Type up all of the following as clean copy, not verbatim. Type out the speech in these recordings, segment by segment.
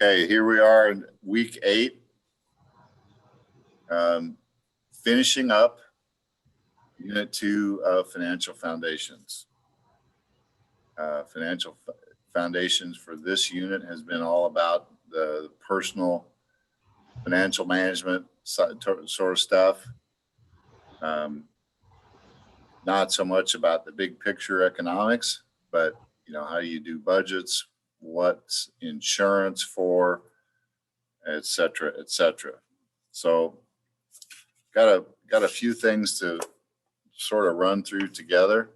Okay, here we are in week 8, finishing up Unit 2 of Financial Foundations. Financial Foundations for this unit has been all about the personal financial management sort of stuff. Not so much about the big picture economics, but how you do budgets, what's insurance for, et cetera, et cetera. So got a few things to sort of run through together.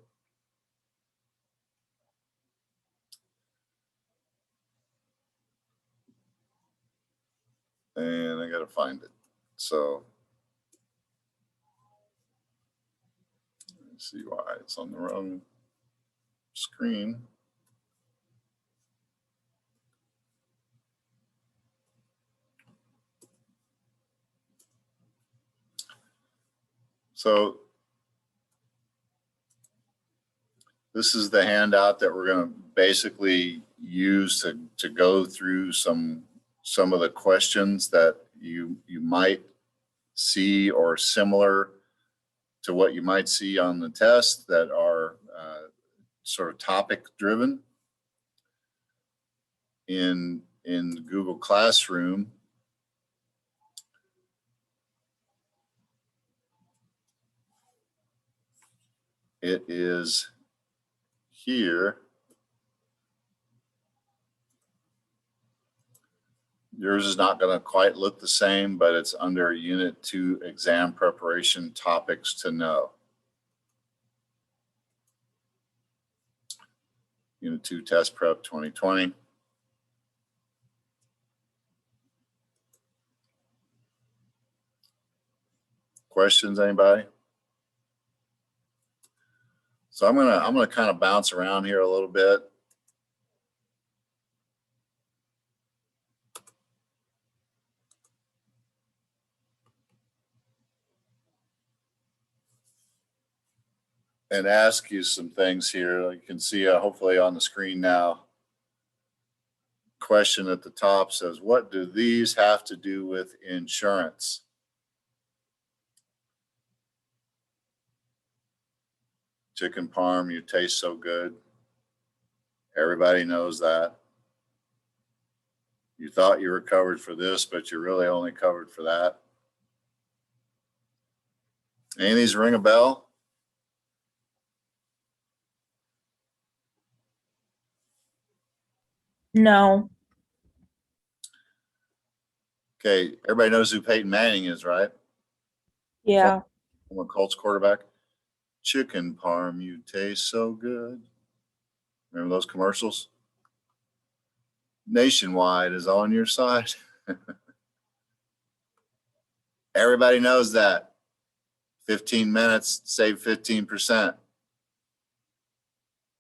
And I got to find it. So let's see why it's on the wrong screen. So this is the handout that we're going to basically use to go through some of the questions that you might see or similar to what you might see on the test that are sort of topic driven. In Google Classroom, it is here. Yours is not going to quite look the same, but it's under Unit 2 exam preparation topics to know. Unit 2 test prep 2020. Questions, anybody? So I'm gonna kind of bounce around here a little bit. And ask you some things here. You can see hopefully on the screen now. Question at the top says, what do these have to do with insurance? Chicken parm, you taste so good. Everybody knows that. You thought you were covered for this, but you're really only covered for that. Any of these ring a bell? No. Okay, everybody knows who Peyton Manning is, right? Yeah. Former Colts quarterback. Chicken parm, you taste so good. Remember those commercials? Nationwide is on your side. Everybody knows that. 15 minutes, save 15%.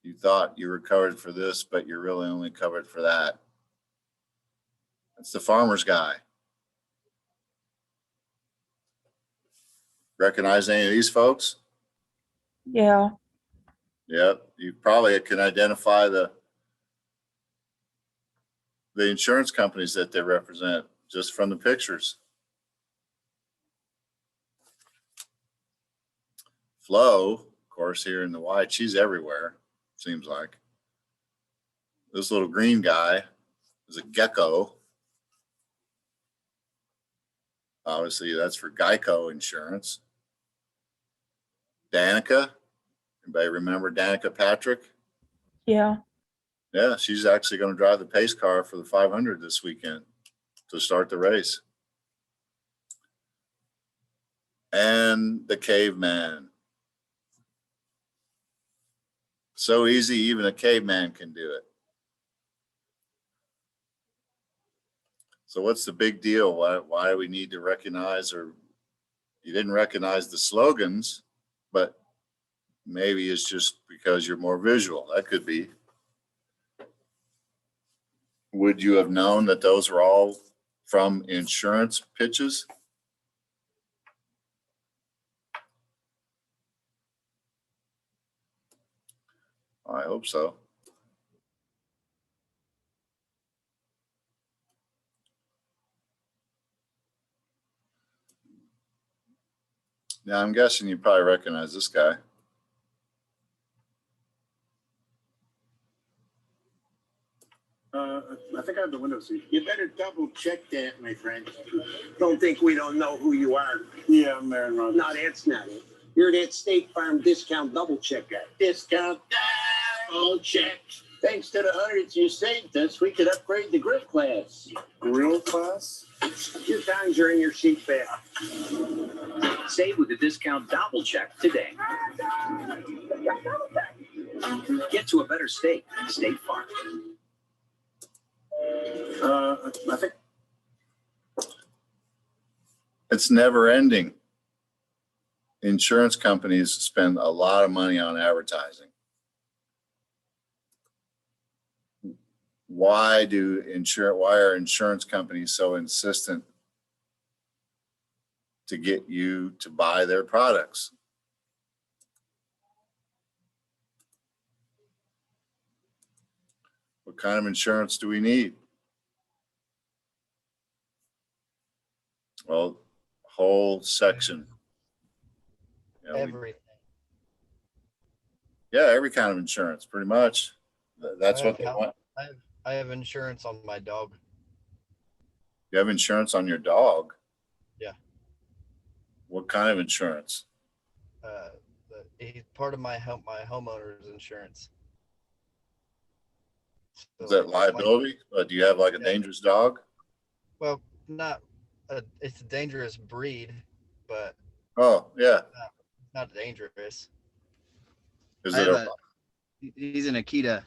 You thought you were covered for this, but you're really only covered for that. That's the farmer's guy. Recognize any of these folks? Yeah. Yep, you probably can identify the insurance companies that they represent just from the pictures. Flo, of course, here in the white, she's everywhere, seems like. This little green guy is a gecko. Obviously, that's for Geico Insurance. Danica, anybody remember Danica Patrick? Yeah. Yeah, she's actually going to drive the pace car for the 500 this weekend to start the race. And the caveman. So easy, even a caveman can do it. So what's the big deal? Why do we need to recognize, or you didn't recognize the slogans, but maybe it's just because you're more visual. That could be. Would you have known that those were all from insurance pitches? I hope so. Now I'm guessing you probably recognize this guy. I think I have the window seat. You better double check that, my friend. Don't think we don't know who you are. Yeah, I'm Aaron Rodgers. No, that's not it. You're that State Farm discount double check guy. Discount double check. Thanks to the hundreds you saved us, we could upgrade the grill class. Grill class? Your times are in your seat back. Save with the discount double check today. Get to a better state. State Farm. I think It's never ending. Insurance companies spend a lot of money on advertising. Why are insurance companies so insistent to get you to buy their products? What kind of insurance do we need? Well, whole section. You know, Everything. yeah, every kind of insurance, pretty much. That's what they want. I have insurance on my dog. You have insurance on your dog? Yeah. What kind of insurance? He's part of my homeowner's insurance. Is So that liability? Do you have like a dangerous dog? well, not it's a dangerous breed, but Oh, yeah. not dangerous. Is I it have he's an Akita.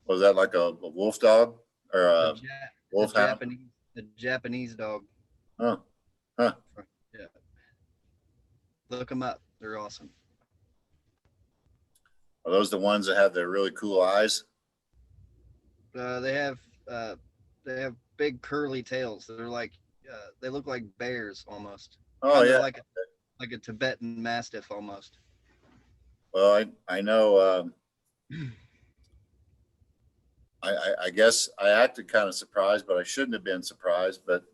was that like a wolf dog or a wolfhound? The Japanese dog. Oh, huh. Yeah. Look them up. They're awesome. Are those the ones that have the really cool eyes? They have big curly tails. They're like they look like bears almost. Oh, Kinda yeah. like a Tibetan Mastiff almost. Well, I know. I guess I acted kind of surprised, but I shouldn't have been surprised. But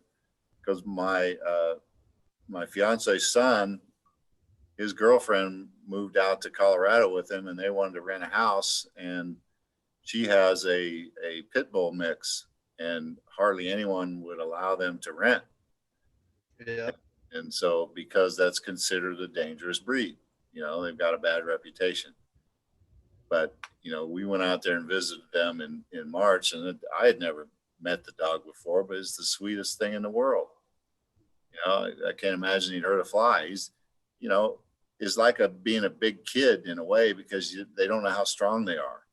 because my fiance's son, his girlfriend moved out to Colorado with him, and they wanted to rent a house, and she has a pit bull mix, and hardly anyone would allow them to rent. Yeah. And so, because that's considered a dangerous breed, they've got a bad reputation. But, we went out there and visited them in March, and I had never met the dog before, but it's the sweetest thing in the world. I can't imagine he'd hurt a fly. He's, is like being a big kid in a way, because they don't know how strong they are.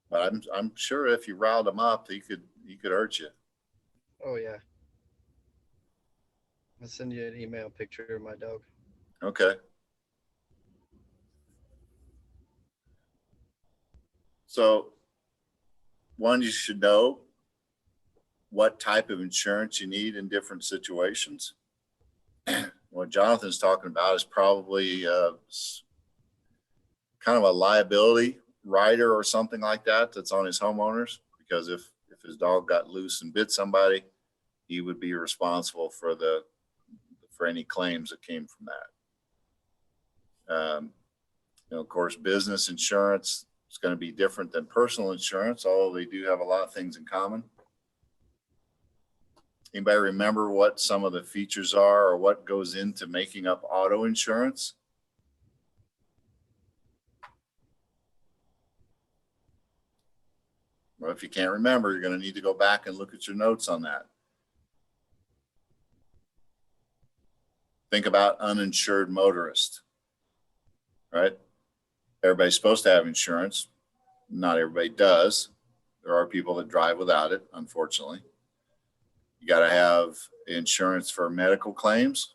But I'm sure if you riled him up, he could hurt you. Oh yeah. I'll send you an email picture of my dog. Okay. So, one, you should know what type of insurance you need in different situations. What Jonathan's talking about is probably kind of a liability rider or something like that that's on his homeowners, because if his dog got loose and bit somebody, he would be responsible for any claims that came from that. Of course, business insurance is going to be different than personal insurance, although they do have a lot of things in common. Anybody remember what some of the features are or what goes into making up auto insurance? Well, if you can't remember, you're going to need to go back and look at your notes on that. Think about uninsured motorist, right? Everybody's supposed to have insurance. Not everybody does. There are people that drive without it, unfortunately. You got to have insurance for medical claims.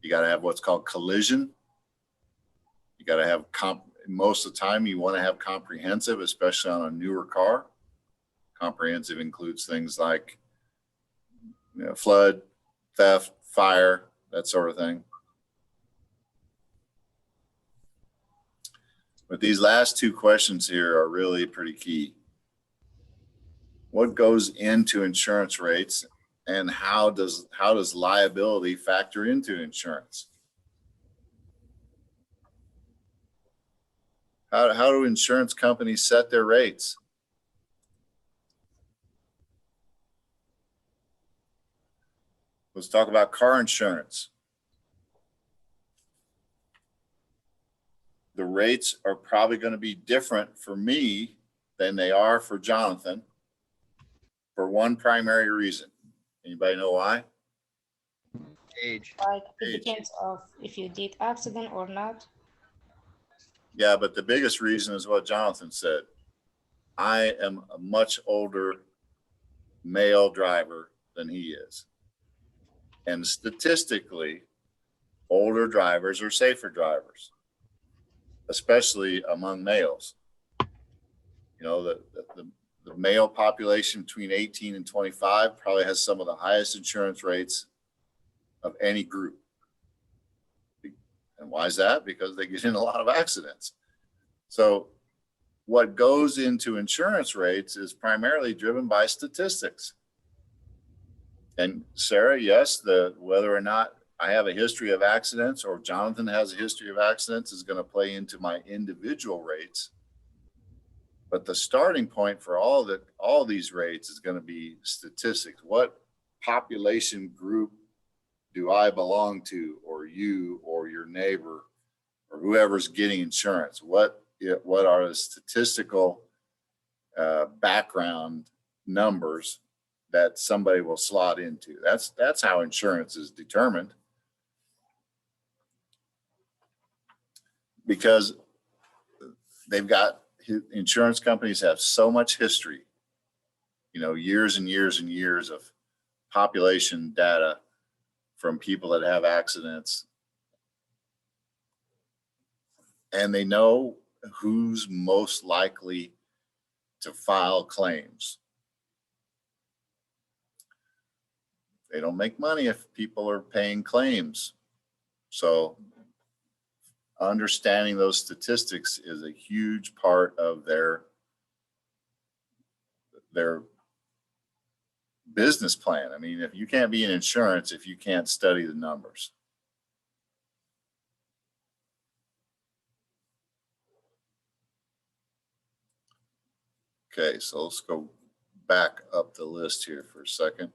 You got to have what's called collision. You got to have most of the time you want to have comprehensive, especially on a newer car. Comprehensive includes things like flood, theft, fire, that sort of thing. But these last two questions here are really pretty key. What goes into insurance rates, And how does liability factor into insurance? How do insurance companies set their rates? Let's talk about car insurance. The rates are probably going to be different for me than they are for Jonathan for one primary reason. Anybody know why? Age. Like it Age. depends of if you did accident or not. Yeah, but the biggest reason is what Jonathan said. I am a much older male driver than he is. And statistically, older drivers are safer drivers, especially among males. You know, the male population between 18 and 25 probably has some of the highest insurance rates of any group. And why is that? Because they get in a lot of accidents. So what goes into insurance rates is primarily driven by statistics. And Sarah, yes, whether or not I have a history of accidents or Jonathan has a history of accidents is going to play into my individual rates. But the starting point for all these rates is going to be statistics. What population group do I belong to, or you, or your neighbor, or whoever's getting insurance? What are the statistical background numbers that somebody will slot into? That's how insurance is determined. Because insurance companies have so much history, years and years and years of population data from people that have accidents. And they know who's most likely to file claims. They don't make money if people are paying claims. So understanding those statistics is a huge part of their business plan. I mean, if you can't be in insurance if you can't study the numbers. Okay, so let's go back up the list here for a second.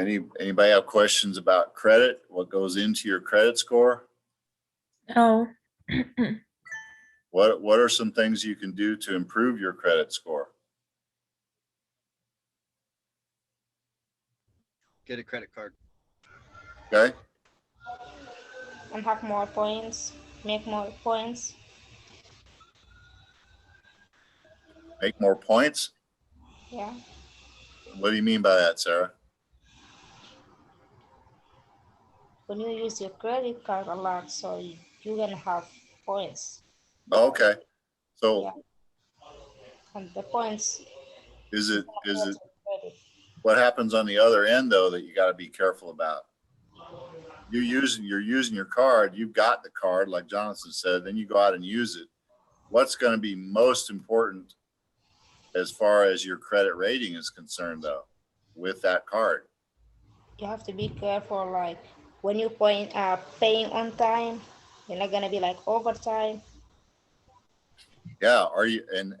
Anybody have questions about credit? What goes into your credit score? No. What are some things you can do to improve your credit score? Get a credit card. Okay. And have more points, make more points. Make more points? Yeah. What do you mean by that, Sarah? When you use your credit card a lot, so you're gonna have points. Okay. So Yeah. And the points is it credit. what happens on the other end though that you got to be careful about? You're using your card, you've got the card, like Jonathan said, then you go out and use it. What's going to be most important as far as your credit rating is concerned though, with that card? You have to be careful, like when you paying on time, you're not gonna be like overtime. Yeah, are you, and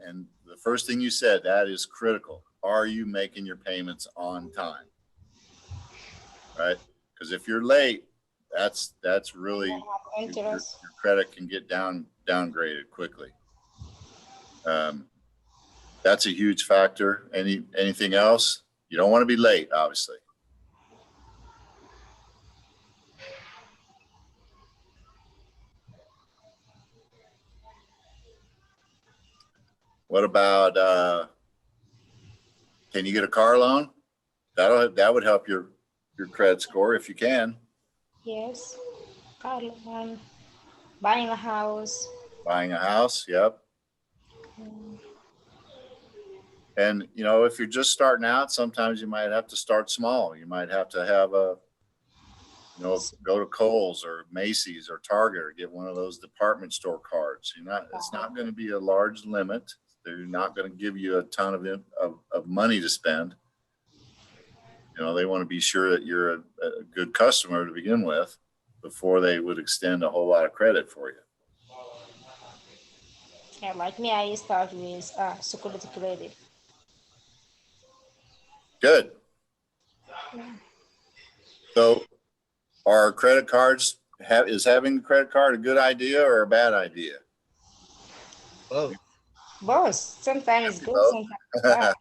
the first thing you said, that is critical. Are you making your payments on time? Right? Because if you're late, that's really your credit can get downgraded quickly. That's a huge factor. Anything else? You don't want to be late, obviously. What about can you get a car loan? That would help your credit score if you can. Yes, car loan, buying a house. Buying a house, yep. And if you're just starting out, sometimes you might have to start small. You might have to have You know, go to Kohl's or Macy's or Target or get one of those department store cards. It's not going to be a large limit. They're not going to give you a ton of money to spend. You know, they want to be sure that you're a good customer to begin with before they would extend a whole lot of credit for you. Yeah, like me, I start with security credit. Good. So are credit cards, is having a credit card a good idea or a bad idea? Both. Both. Sometimes it's good, Both. sometimes bad.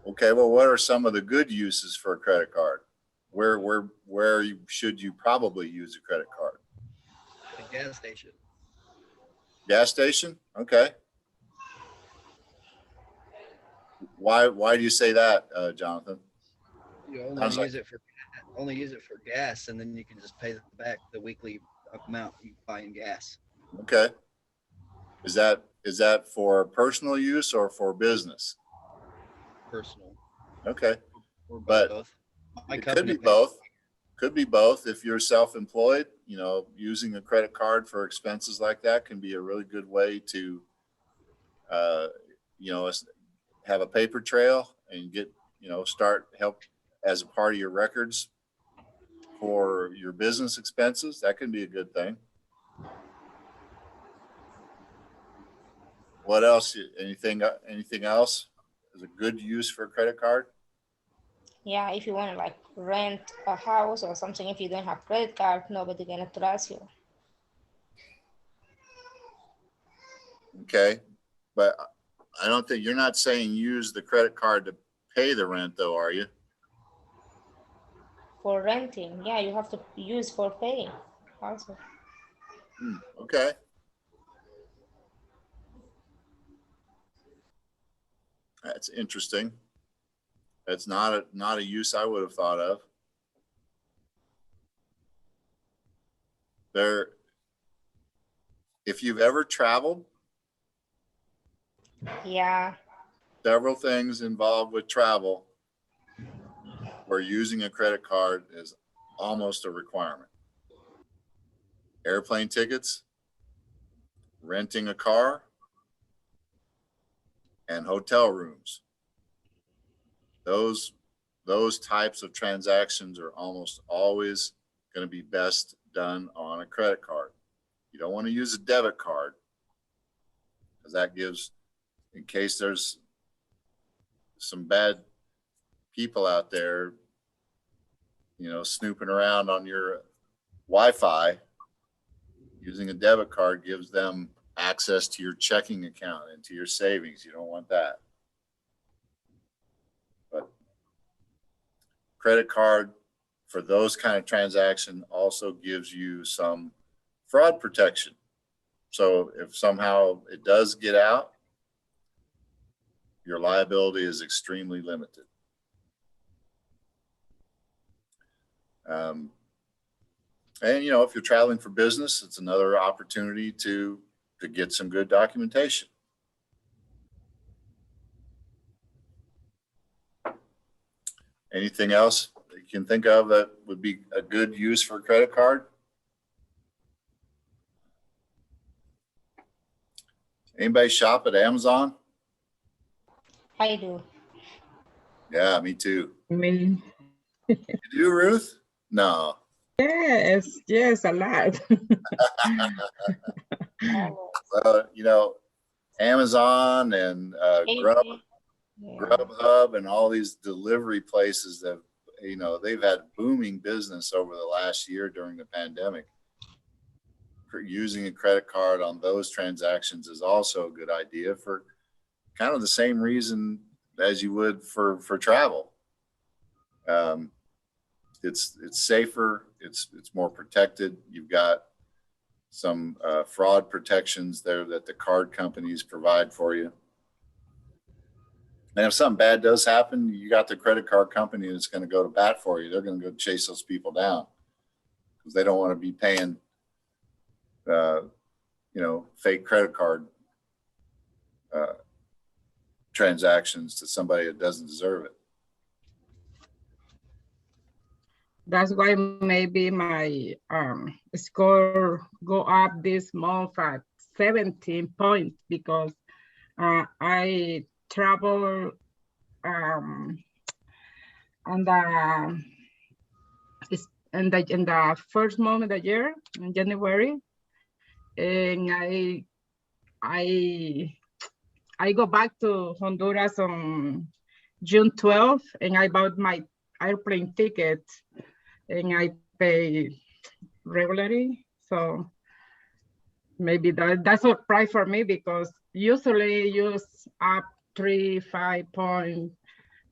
Okay, well, what are some of the good uses for a credit card? Where should you probably use a credit card? The gas station. Gas station? Okay. Why do you say that, Jonathan? You only Sounds like- use it for gas, and then you can just pay back the weekly amount you buy in gas. Okay. Is that for personal use or for business? Personal. Okay. Or But both. My it could company be pays- both. Could be both. If you're self-employed, you know, using a credit card for expenses like that can be a really good way to, you know, have a paper trail and get, you know, start help as a part of your records for your business expenses. That can be a good thing. What else? Anything else is a good use for a credit card? Yeah, if you want to like rent a house or something, if you don't have credit card, nobody gonna trust you. Okay. But I don't think you're not saying use the credit card to pay the rent though, are you? For renting, yeah, you have to use for paying also. Okay. That's interesting. That's not a use I would have thought of. If you've ever traveled, Yeah, several things involved with travel where using a credit card is almost a requirement. Airplane tickets, renting a car, and hotel rooms. Those types of transactions are almost always going to be best done on a credit card. You don't want to use a debit card because that gives, in case there's some bad people out there, you know, snooping around on your Wi-Fi, using a debit card gives them access to your checking account and to your savings. You don't want that. But credit card for those kind of transactions also gives you some fraud protection. So if somehow it does get out, your liability is extremely limited. And you know, if you're traveling for business, it's another opportunity to get some good documentation. Anything else that you can think of that would be a good use for a credit card? Anybody shop at Amazon? I do. Yeah, me too. Me. You do, Ruth? No. Yes, a lot. Always. Well, you know, Amazon and Yeah. Grubhub and all these delivery places that, you know, they've had booming business over the last year during the pandemic. Using a credit card on those transactions is also a good idea for kind of the same reason as you would for travel. It's safer, it's more protected. You've got some fraud protections there that the card companies provide for you. And if something bad does happen, you got the credit card company that's going to go to bat for you. They're going to go chase those people down because they don't want to be paying, you know, fake credit card transactions to somebody that doesn't deserve it. That's why maybe my score go up this month at 17 points because I travel on the in the first month of the year in January, and I I go back to Honduras on June 12th, and I bought my airplane ticket, and I pay regularly. So maybe that's a surprise for me because usually use up 3, 5 points,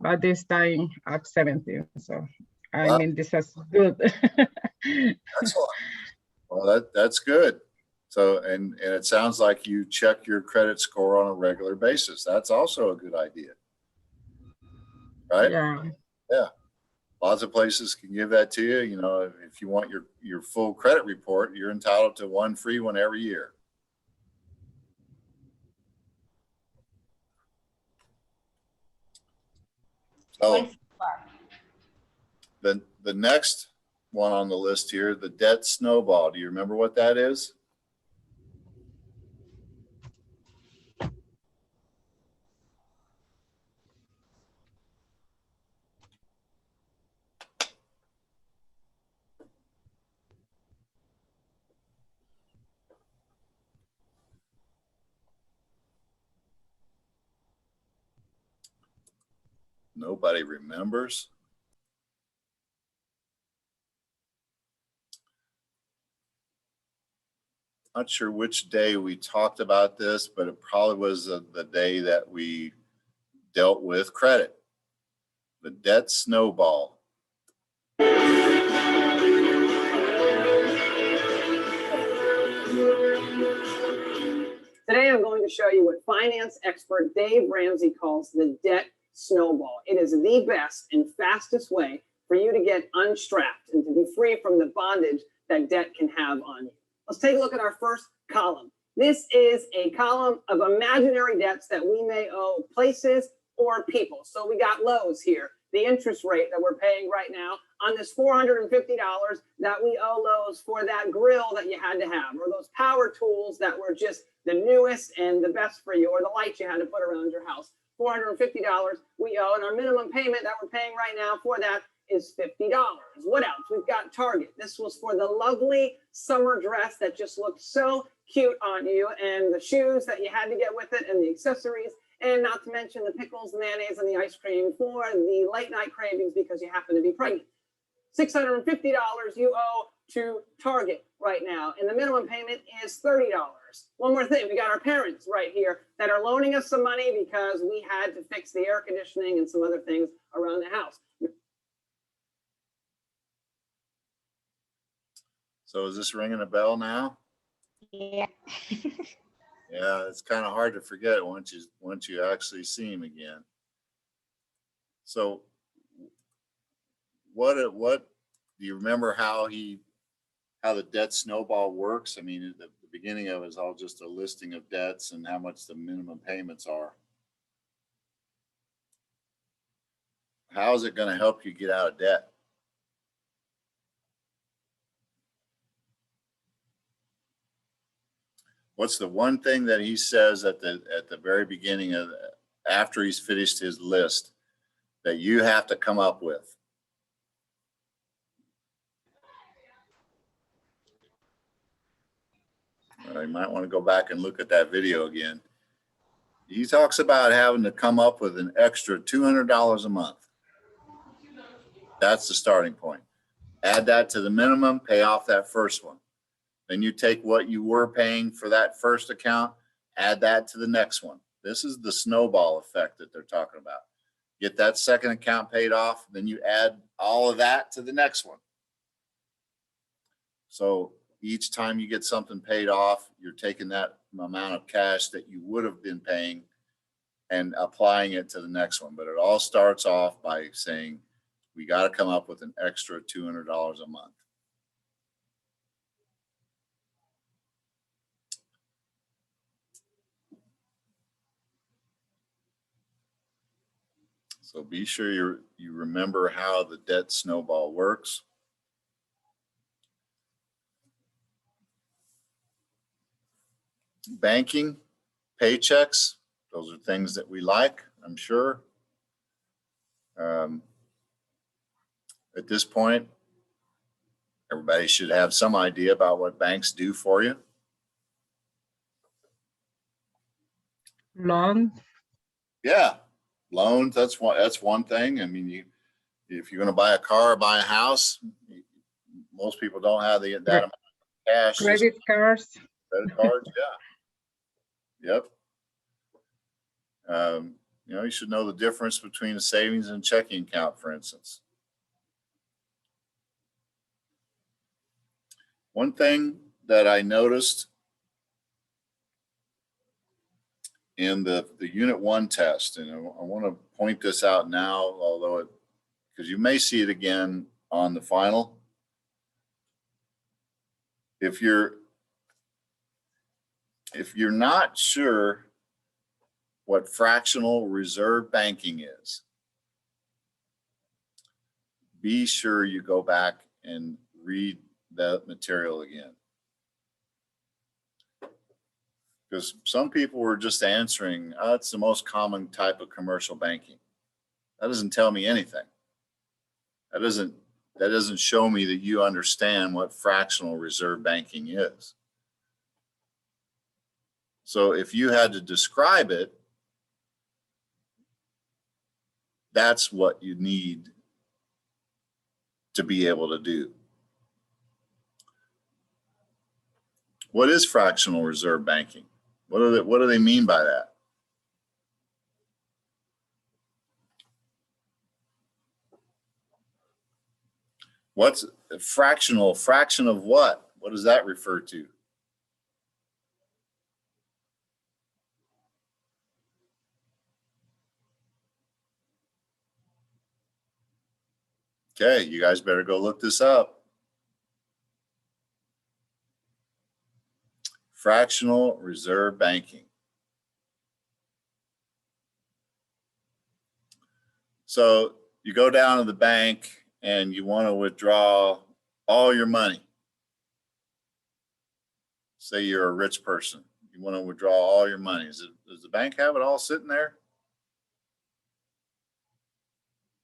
but this time up 17. So I Wow. mean, this is good. Excellent. Well, that's good. So, and it sounds like you check your credit score on a regular basis. That's also a good idea, right? Yeah. Yeah. Lots of places can give that to you. You know, if you want your full credit report, you're entitled to one free one every year. So the next one on the list here, the debt snowball. Do you remember what that is? Nobody remembers. Not sure which day we talked about this, but it probably was the day that we dealt with credit. The debt snowball. Today, I'm going to show you what finance expert Dave Ramsey calls the debt snowball. It is the best and fastest way for you to get unstrapped and to be free from the bondage that debt can have on you. Let's take a look at our first column. This is a column of imaginary debts that we may owe places or people. So we got Lowe's here, the interest rate that we're paying right now on this $450 that we owe Lowe's for that grill that you had to have, or those power tools that were just the newest and the best for you, or the lights you had to put around your house. $450 we owe, and our minimum payment that we're paying right now for that is $50. What else? We've got Target. This was for the lovely summer dress that just looked so cute on you, and the shoes that you had to get with it, and the accessories, and not to mention the pickles, the mayonnaise, and the ice cream for the late night cravings because you happen to be pregnant. $650 you owe to Target right now, and the minimum payment is $30. One more thing, we got our parents right here that are loaning us some money because we had to fix the air conditioning and some other things around the house. So is this ringing a bell now? Yeah. Yeah, it's kind of hard to forget once you actually see him again. So what do you remember how the debt snowball works? I mean, the beginning of it is all just a listing of debts and how much the minimum payments are. How is it going to help you get out of debt? What's the one thing that he says at the very beginning of after he's finished his list that you have to come up with? You might want to go back and look at that video again. He talks about having to come up with an extra $200 a month. That's the starting point. Add that to the minimum, pay off that first one. Then you take what you were paying for that first account, add that to the next one. This is the snowball effect that they're talking about. Get that second account paid off, then you add all of that to the next one. So each time you get something paid off, you're taking that amount of cash that you would have been paying and applying it to the next one. But it all starts off by saying, we got to come up with an extra $200 a month. So be sure you remember how the debt snowball works. Banking, paychecks, those are things that we like, I'm sure. At this point, everybody should have some idea about what banks do for you. Loan. Yeah, loans, that's one thing. I mean, if you're going to buy a car or buy a house, most people don't have that amount of cash. Credit cards. Credit cards, yeah. Yep. You know, you should know the difference between a savings and checking account, for instance. One thing that I noticed in the Unit 1 test, and I want to point this out now, although because you may see it again on the final. If you're not sure what fractional reserve banking is, be sure you go back and read that material again. Because some people were just answering, oh, it's the most common type of commercial banking. That doesn't tell me anything. That doesn't show me that you understand what fractional reserve banking is. So if you had to describe it, that's what you need to be able to do. What is fractional reserve banking? What do they mean by that? What's fractional? Fraction of what? What does that refer to? Okay, you guys better go look this up. Fractional reserve banking. So you go down to the bank and you want to withdraw all your money. Say you're a rich person. You want to withdraw all your money. Does the bank have it all sitting there?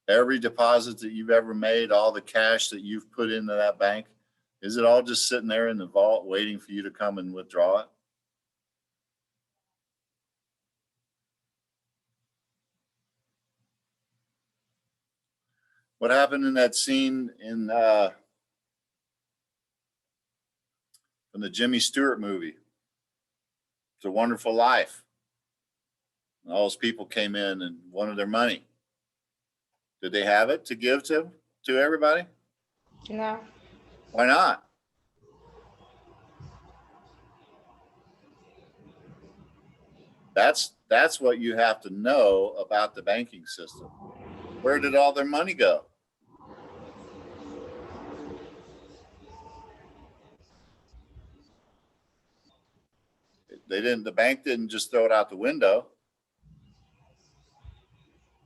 Every deposit that you've ever made, all the cash that you've put into that bank, is it all just sitting there in the vault waiting for you to come and withdraw it? What happened in that scene in from the Jimmy Stewart movie? It's a Wonderful Life. And all those people came in and wanted their money. Did they have it to give to everybody? No. Why not? That's what you have to know about the banking system. Where did all their money go? The bank didn't just throw it out the window.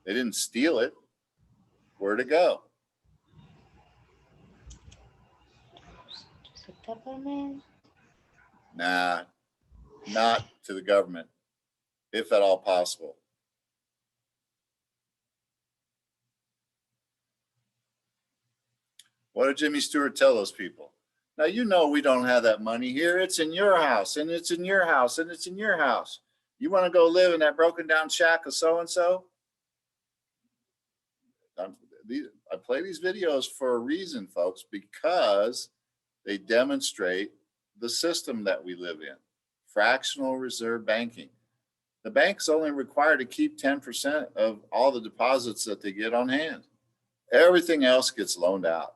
They didn't steal it. Where'd it go? The government. Nah, not to the government, if at all possible. What did Jimmy Stewart tell those people? Now, you know we don't have that money here. It's in your house, and it's in your house, and it's in your house. You want to go live in that broken down shack of so-and-so? I play these videos for a reason, folks, because they demonstrate the system that we live in. Fractional reserve banking. The bank's only required to keep 10% of all the deposits that they get on hand. Everything else gets loaned out.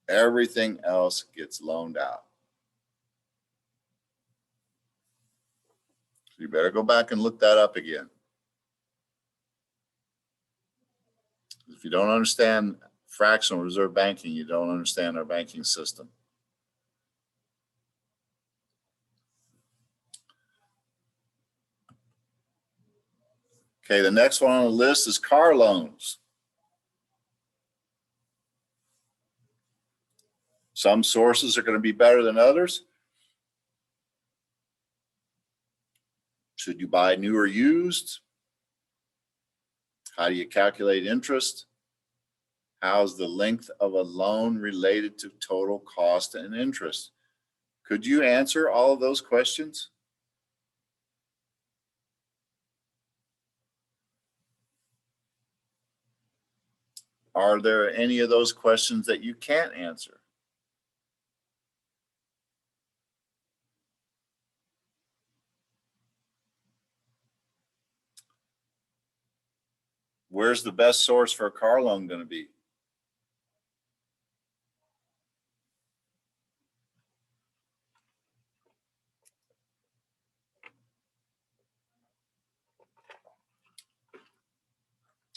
Everything else gets loaned out. So you better go back and look that up again. If you don't understand fractional reserve banking, you don't understand our banking system. Okay, the next one on the list is car loans. Some sources are going to be better than others. Should you buy new or used? How do you calculate interest? How's the length of a loan related to total cost and interest? Could you answer all of those questions? Are there any of those questions that you can't answer? Where's the best source for a car loan going to be?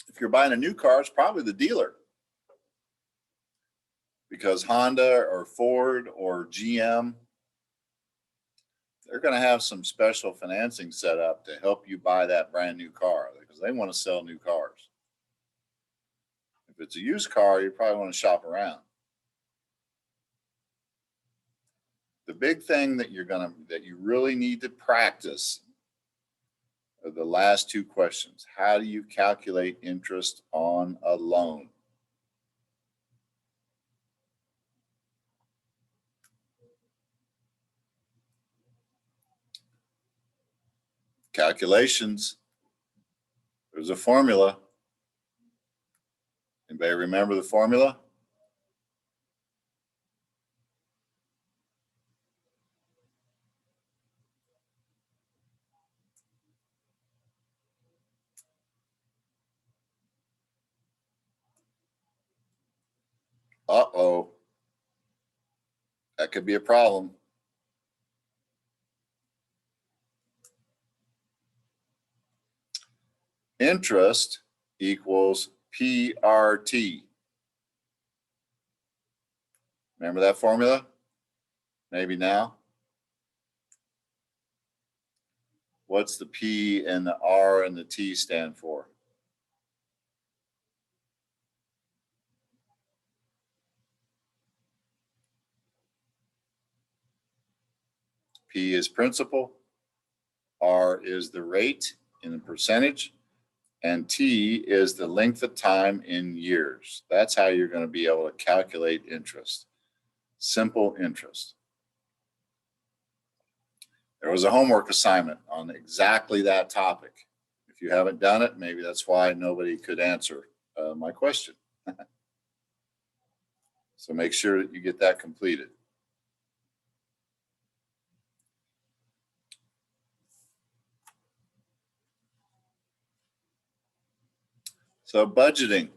If you're buying a new car, it's probably the dealer. Because Honda or Ford or GM, they're going to have some special financing set up to help you buy that brand new car because they want to sell new cars. If it's a used car, you probably want to shop around. The big thing that you really need to practice are the last two questions. How do you calculate interest on a loan? Calculations. There's a formula. Anybody remember the formula? Uh-oh. That could be a problem. Interest equals PRT. Remember that formula? Maybe now. What's the P and the R and the T stand for? P is principal, R is the rate in the percentage, and T is the length of time in years. That's how you're going to be able to calculate interest. Simple interest. There was a homework assignment on exactly that topic. If you haven't done it, maybe that's why nobody could answer my question. So make sure that you get that completed. So budgeting.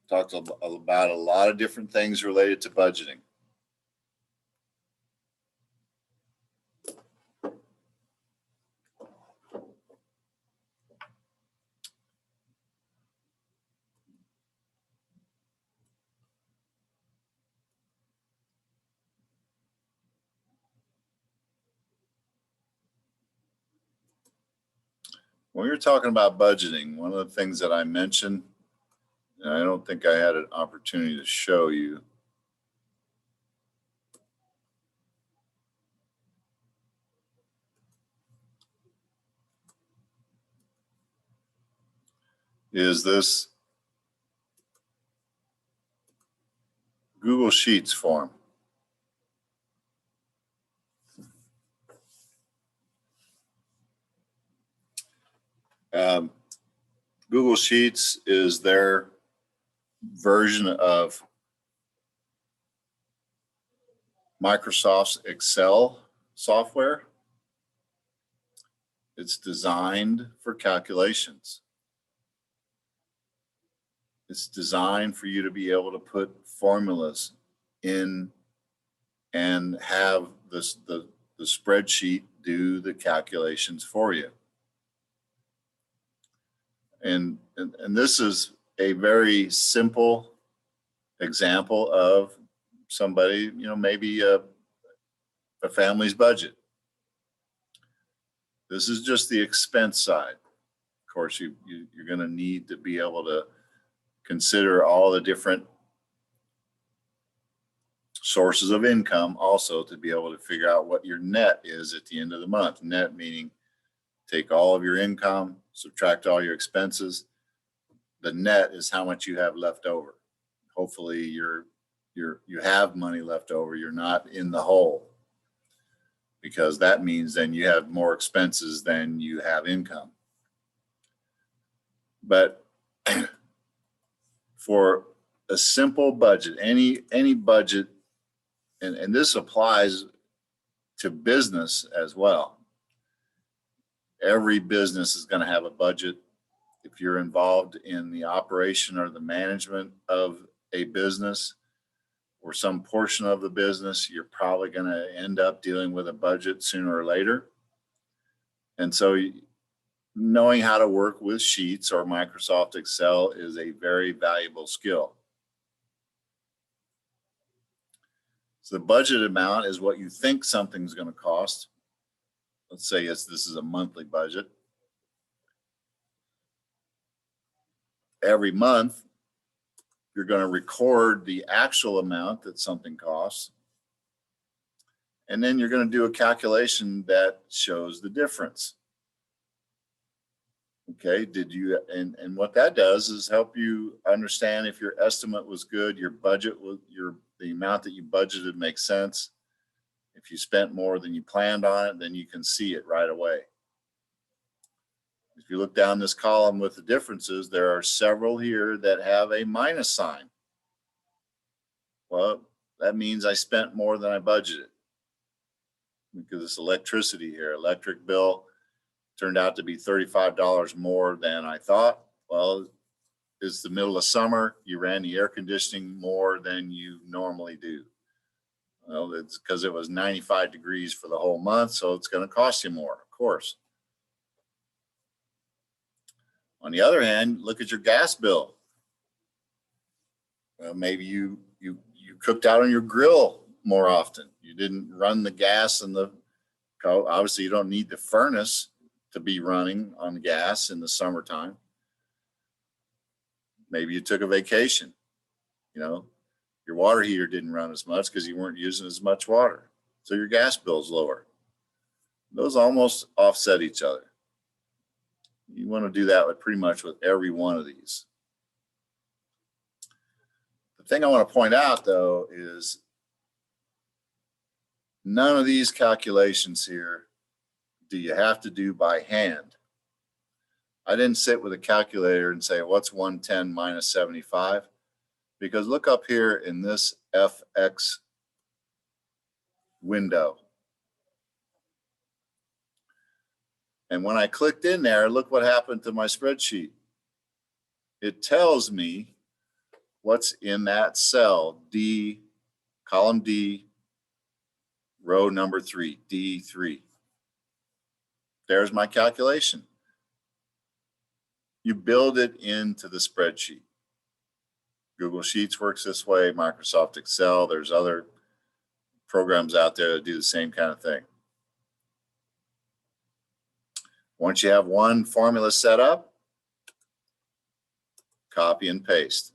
Talked about a lot of different things related to budgeting. When we were talking about budgeting, one of the things that I mentioned, and I don't think I had an opportunity to show you, is this Google Sheets form. Google Sheets is their version of Microsoft's Excel software. It's designed for calculations. It's designed for you to be able to put formulas in and have the spreadsheet do the calculations for you. And this is a very simple example of somebody, maybe a family's budget. This is just the expense side. Of course, you're going to need to be able to consider all the different sources of income also to be able to figure out what your net is at the end of the month. Net meaning take all of your income, subtract all your expenses. The net is how much you have left over. Hopefully you have money left over. You're not in the hole, because that means then you have more expenses than you have income. But for a simple budget, any budget, and this applies to business as well. Every business is going to have a budget. If you're involved in the operation or the management of a business or some portion of the business, you're probably going to end up dealing with a budget sooner or later. And so knowing how to work with Sheets or Microsoft Excel is a very valuable skill. So the budget amount is what you think something's going to cost. Let's say this is a monthly budget. Every month, you're going to record the actual amount that something costs. And then you're going to do a calculation that shows the difference. Okay, and what that does is help you understand if your estimate was good, your budget was, the amount that you budgeted makes sense. If you spent more than you planned on it, then you can see it right away. If you look down this column with the differences, there are several here that have a minus sign. Well, that means I spent more than I budgeted. Because it's electricity here. Electric bill turned out to be $35 more than I thought. Well, it's the middle of summer. You ran the air conditioning more than you normally do. Well, it's because it was 95 degrees for the whole month, so it's going to cost you more, of course. On the other hand, look at your gas bill. Well, maybe you cooked out on your grill more often. You didn't run the gas in the, obviously you don't need the furnace to be running on gas in the summertime. Maybe you took a vacation, your water heater didn't run as much because you weren't using as much water. So your gas bill's lower. Those almost offset each other. You want to do that with pretty much with every one of these. The thing I want to point out though is none of these calculations here do you have to do by hand. I didn't sit with a calculator and say, what's 110 minus 75? Because look up here in this FX window. And when I clicked in there, look what happened to my spreadsheet. It tells me what's in that cell, D, column D, row number 3, D3. There's my calculation. You build it into the spreadsheet. Google Sheets works this way, Microsoft Excel, there's other programs out there that do the same kind of thing. Once you have one formula set up, copy and paste.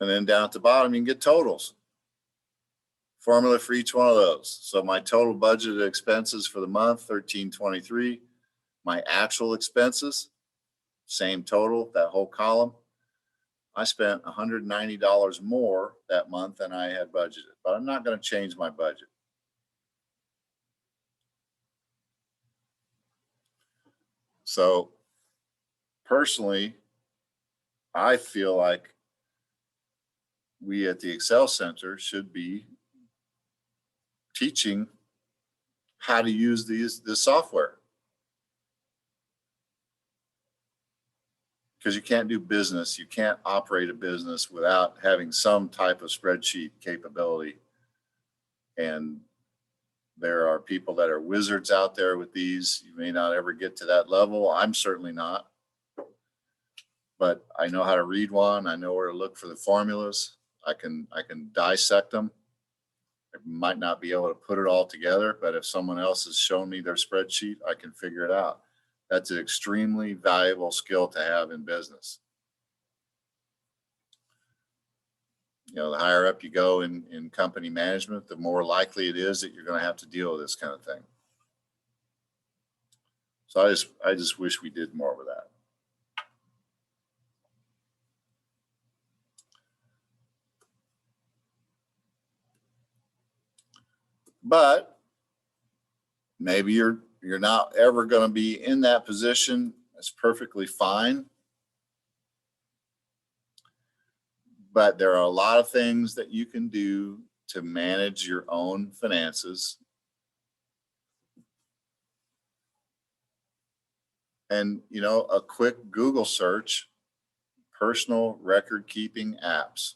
And then down at the bottom, you can get totals. Formula for each one of those. So my total budgeted expenses for the month, $13.23. My actual expenses, same total, that whole column. I spent $190 more that month than I had budgeted, but I'm not going to change my budget. So personally, I feel like we at the Excel Center should be teaching how to use this software. Because you can't do business, you can't operate a business without having some type of spreadsheet capability. And there are people that are wizards out there with these. You may not ever get to that level. I'm certainly not. But I know how to read one. I know where to look for the formulas. I can dissect them. I might not be able to put it all together, but if someone else has shown me their spreadsheet, I can figure it out. That's an extremely valuable skill to have in business. You know, the higher up you go in company management, the more likely it is that you're going to have to deal with this kind of thing. So I just wish we did more with that. But maybe you're not ever going to be in that position. That's perfectly fine. But there are a lot of things that you can do to manage your own finances. And, you know, a quick Google search, personal record keeping apps.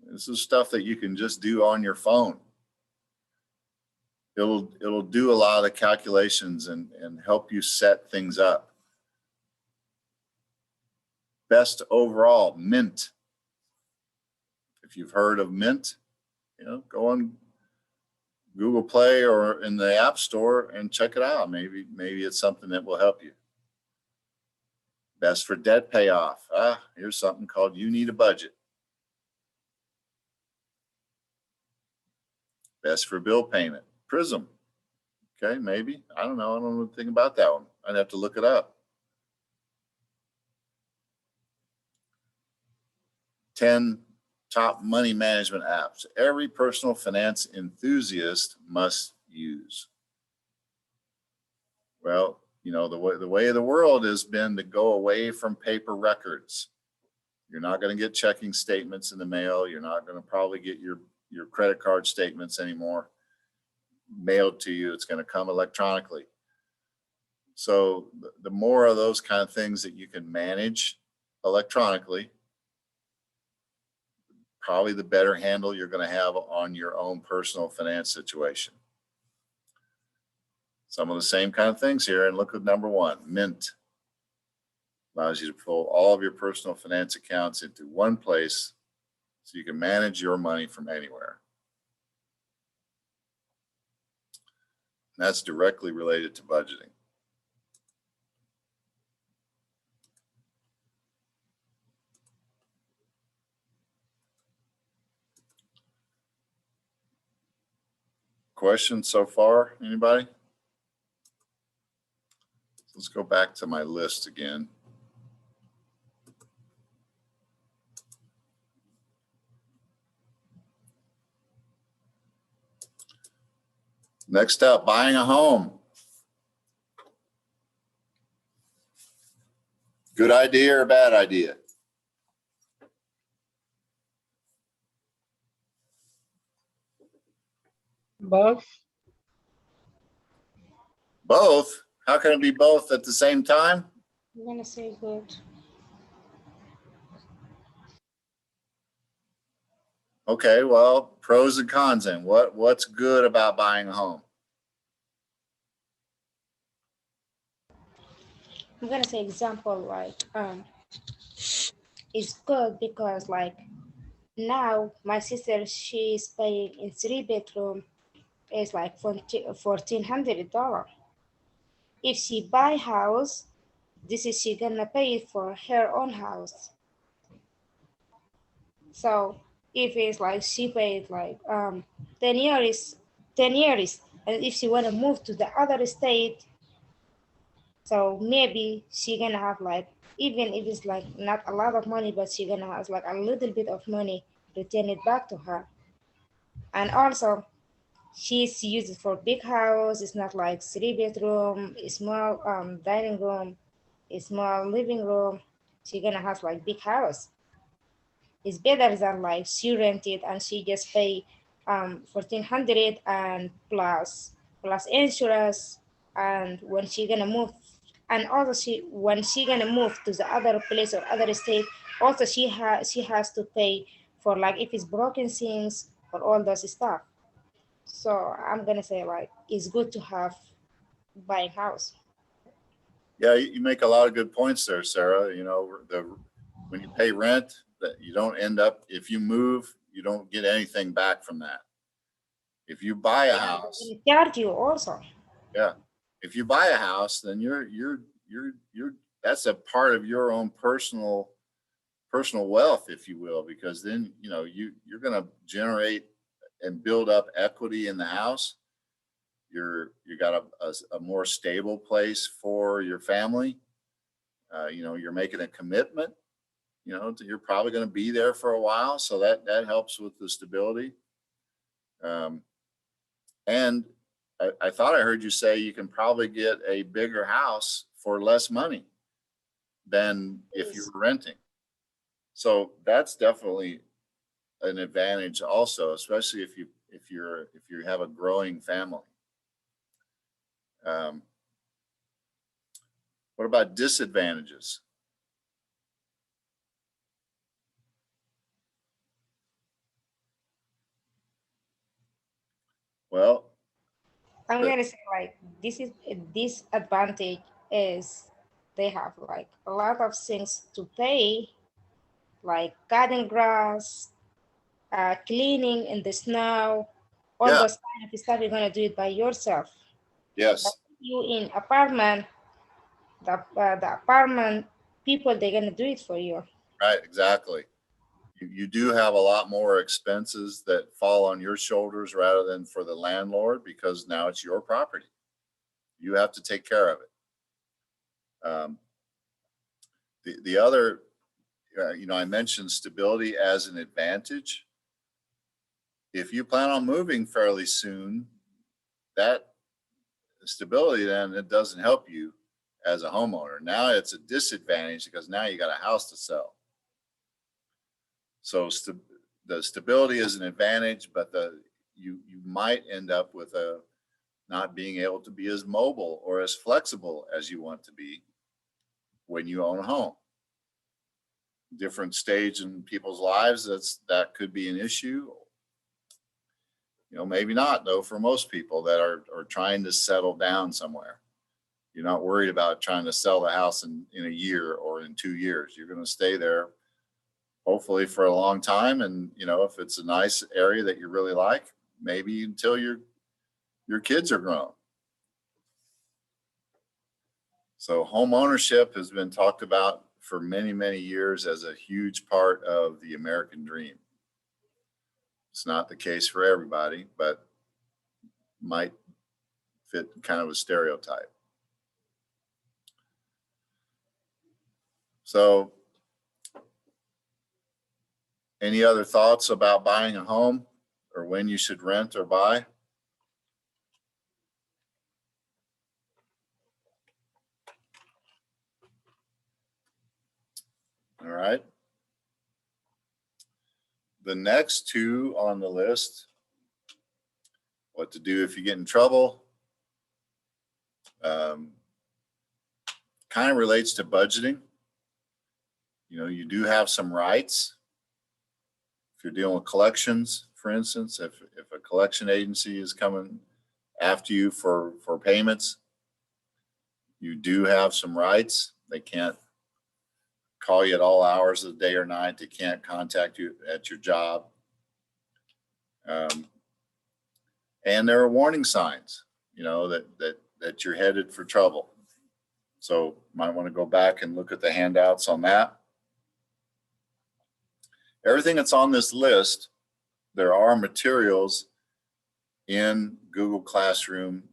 This is stuff that you can just do on your phone. It'll do a lot of the calculations and help you set things up. Best overall, Mint. If you've heard of Mint, you know, go on Google Play or in the App Store and check it out. Maybe it's something that will help you. Best for debt payoff. Here's something called You Need a Budget. Best for bill payment, Prism. Okay, maybe. I don't know anything about that one. I'd have to look it up. 10 top money management apps every personal finance enthusiast must use. Well, you know, the way of the world has been to go away from paper records. You're not going to get checking statements in the mail. You're not going to probably get your credit card statements anymore mailed to you. It's going to come electronically. So the more of those kind of things that you can manage electronically, probably the better handle you're going to have on your own personal finance situation. Some of the same kind of things here. And look at number one, Mint. Allows you to pull all of your personal finance accounts into one place so you can manage your money from anywhere. And that's directly related to budgeting. Questions so far, anybody? Let's go back to my list again. Next up, buying a home. Good idea or bad idea? Both. Both? How can it be both at the same time? I'm gonna say good. Okay, well, pros and cons then. What's good about buying a home? I'm gonna say example like it's good because like now my sister she's paying in 3 bedroom is like $1,400. If she buy house, this is she gonna pay for her own house. So if it's like she paid like 10 years, and if she wanna move to the other state, so maybe she gonna have like, even if it's like not a lot of money, but she gonna have like a little bit of money return it back to her. And also she's used it for big house. It's not like 3 bedroom, a small dining room, a small living room. She gonna have like big house. It's better than like she rented and she just pay 1,400 and plus insurance. And when she gonna move, and also when she gonna move to the other place or other state, also she has to pay for like if it's broken things or all those stuff. So I'm gonna say like it's good to have buying house. Yeah, you make a lot of good points there, Sarah. You know, when you pay rent, that you don't end up, if you move, you don't get anything back from that. If you buy a house, They charge you also. yeah, if you buy a house, then you're that's a part of your own personal wealth, if you will, because then, you know, you're going to generate and build up equity in the house. You got a more stable place for your family. You know, you're making a commitment, you know, you're probably going to be there for a while. So that helps with the stability. And I thought I heard you say you can probably get a bigger house for less money than if you were renting. So that's definitely an advantage also, especially if you have a growing family. What about disadvantages? Well, I'm gonna say like this is a disadvantage is they have like a lot of things to pay, like cutting grass, cleaning in the snow, all yeah, those kind of stuff. You're gonna do it by yourself. But yes, you in apartment, the apartment people they're gonna do it for you. right, exactly. You do have a lot more expenses that fall on your shoulders rather than for the landlord, because now it's your property. You have to take care of it. The other, you know, I mentioned stability as an advantage. If you plan on moving fairly soon, that stability, then it doesn't help you as a homeowner. Now it's a disadvantage because now you got a house to sell. So the stability is an advantage, but you might end up with not being able to be as mobile or as flexible as you want to be when you own a home. Different stage in people's lives, that could be an issue. You know, maybe not though, for most people that are trying to settle down somewhere. You're not worried about trying to sell the house in a year or in 2 years. You're going to stay there hopefully for a long time. And, you know, if it's a nice area that you really like, maybe until your kids are grown. So home ownership has been talked about for many, many years as a huge part of the American dream. It's not the case for everybody, but might fit kind of a stereotype. So any other thoughts about buying a home or when you should rent or buy? All right. The next two on the list, what to do if you get in trouble, kind of relates to budgeting. You know, you do have some rights. If you're dealing with collections, for instance, if a collection agency is coming after you for payments, you do have some rights. They can't call you at all hours of the day or night. They can't contact you at your job. And there are warning signs, you know, that you're headed for trouble. So might want to go back and look at the handouts on that. Everything that's on this list, there are materials in Google Classroom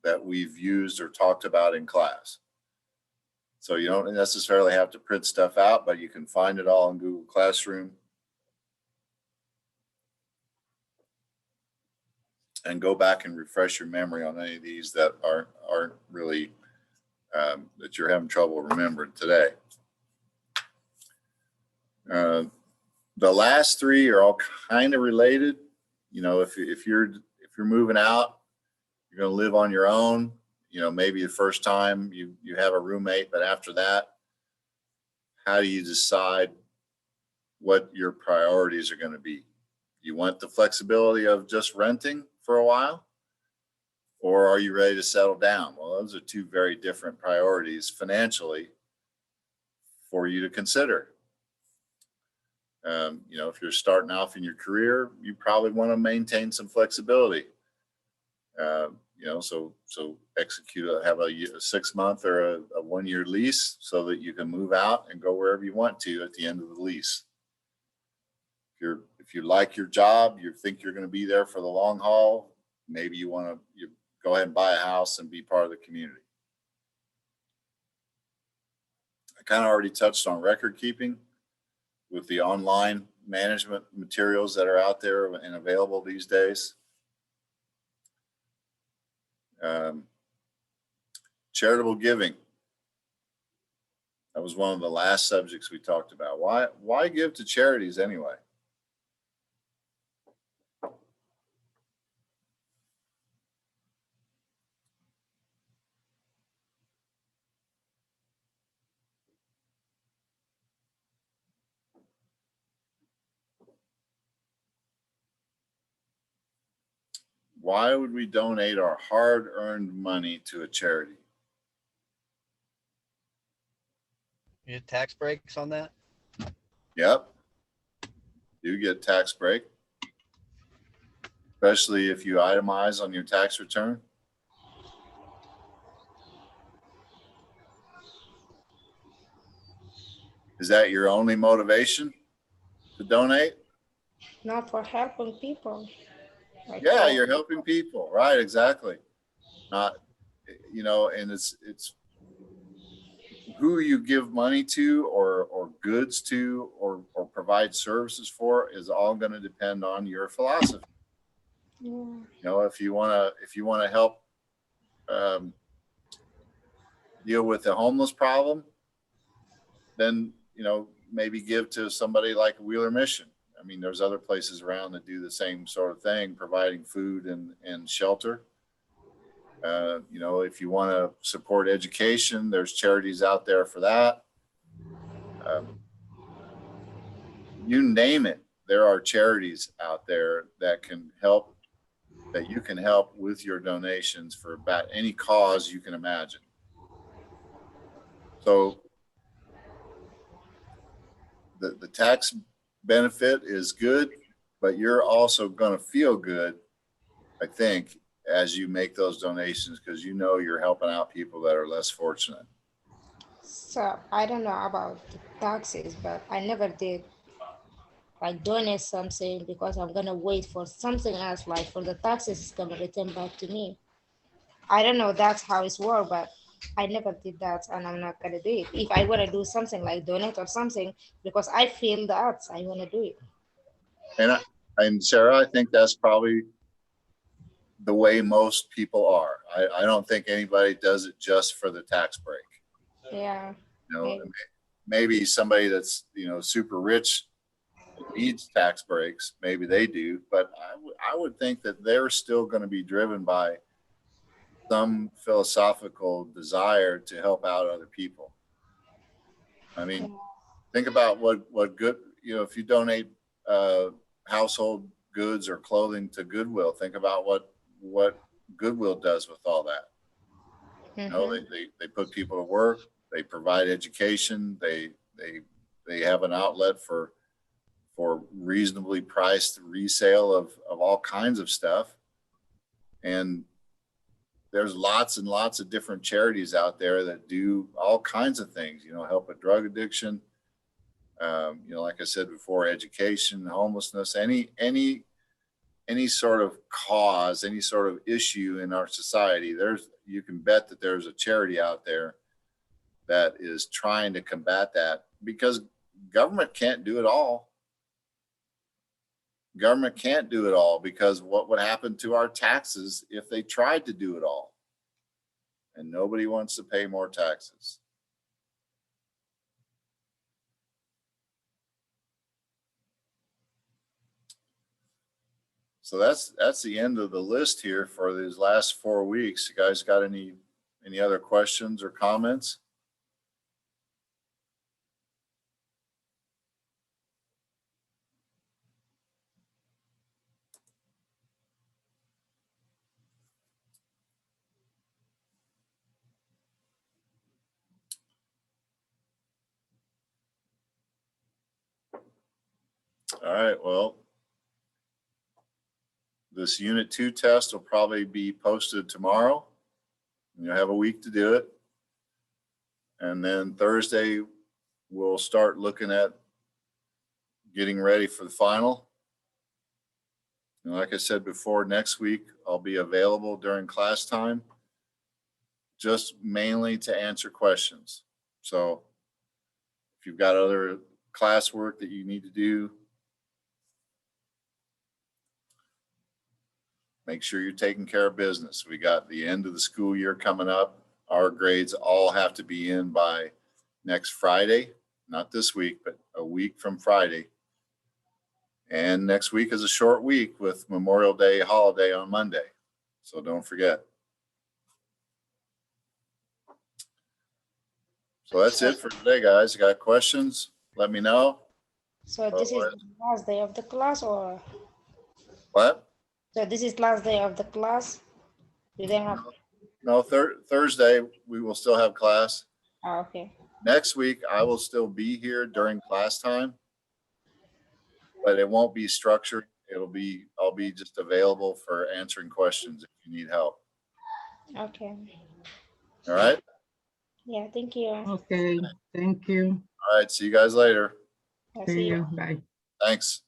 that we've used or talked about in class. So you don't necessarily have to print stuff out, but you can find it all in Google Classroom. And go back and refresh your memory on any of these that aren't really, that you're having trouble remembering today. The last three are all kind of related. You know, if you're moving out, you're going to live on your own. You know, maybe the first time you have a roommate, but after that, how do you decide what your priorities are going to be? You want the flexibility of just renting for a while, or are you ready to settle down? Well, those are two very different priorities financially for you to consider. You know, if you're starting off in your career, you probably want to maintain some flexibility. You know, so have a 6-month or a 1-year lease so that you can move out and go wherever you want to at the end of the lease. If you like your job, you think you're going to be there for the long haul, maybe you go ahead and buy a house and be part of the community. I kind of already touched on record keeping with the online management materials that are out there and available these days. Charitable giving. That was one of the last subjects we talked about. Why give to charities anyway? Why would we donate our hard-earned money to a charity? You get tax breaks on that? Yep. You get tax break, especially if you itemize on your tax return. Is that your only motivation to donate? Not for helping people. Like, Yeah, oh, you're helping people, right? Exactly. Not, you know, and it's who you give money to or goods to or provide services for is all going to depend on your philosophy. yeah. You know, if you want to help deal with the homeless problem, then, you know, maybe give to somebody like Wheeler Mission. I mean, there's other places around that do the same sort of thing, providing food and shelter. You know, if you want to support education, there's charities out there for that. You name it, there are charities out there that can help, that you can help with your donations for about any cause you can imagine. So the tax benefit is good, but you're also going to feel good, I think, as you make those donations, because you know you're helping out people that are less fortunate. So I don't know about the taxes, but I never did like donate something because I'm gonna wait for something else, like for the taxes is gonna return back to me. I don't know that's how it's work, but I never did that and I'm not gonna do it. If I wanna do something like donate or something, because I feel that I wanna do it. And Sarah, I think that's probably the way most people are. I don't think anybody does it just for the tax break. Yeah. You know, Maybe. maybe somebody that's, you know, super rich needs tax breaks, maybe they do, but I would think that they're still going to be driven by some philosophical desire to help out other people. I mean, think about what good, you know, if you donate household goods or clothing to Goodwill, think about what Goodwill does with all that. You know, they put people to work, they provide education, they have an outlet for reasonably priced resale of all kinds of stuff. And there's lots and lots of different charities out there that do all kinds of things, you know, help with drug addiction. You know, like I said before, education, homelessness, any sort of cause, any sort of issue in our society, you can bet that there's a charity out there that is trying to combat that, because government can't do it all. Government can't do it all, because what would happen to our taxes if they tried to do it all? And nobody wants to pay more taxes. So that's the end of the list here for these last 4 weeks. You guys got any other questions or comments? All right, well, this Unit 2 test will probably be posted tomorrow. You'll have a week to do it. And then Thursday, we'll start looking at getting ready for the final. And like I said before, next week, I'll be available during class time, just mainly to answer questions. So if you've got other classwork that you need to do, make sure you're taking care of business. We got the end of the school year coming up. Our grades all have to be in by next Friday, not this week, but a week from Friday. And next week is a short week with Memorial Day holiday on Monday. So don't forget. So that's it for today, guys. Got questions? Let me know. So this is the last day of the class, or What? so this is last day of the class? You don't have. No, Thursday, we will still have class. Oh, okay. Next week, I will still be here during class time, but it won't be structured. I'll be just available for answering questions if you need help. Okay. All right. Yeah. Thank you. Okay, thank you. All right. See you guys later. I'll See see you. you. Bye. Thanks.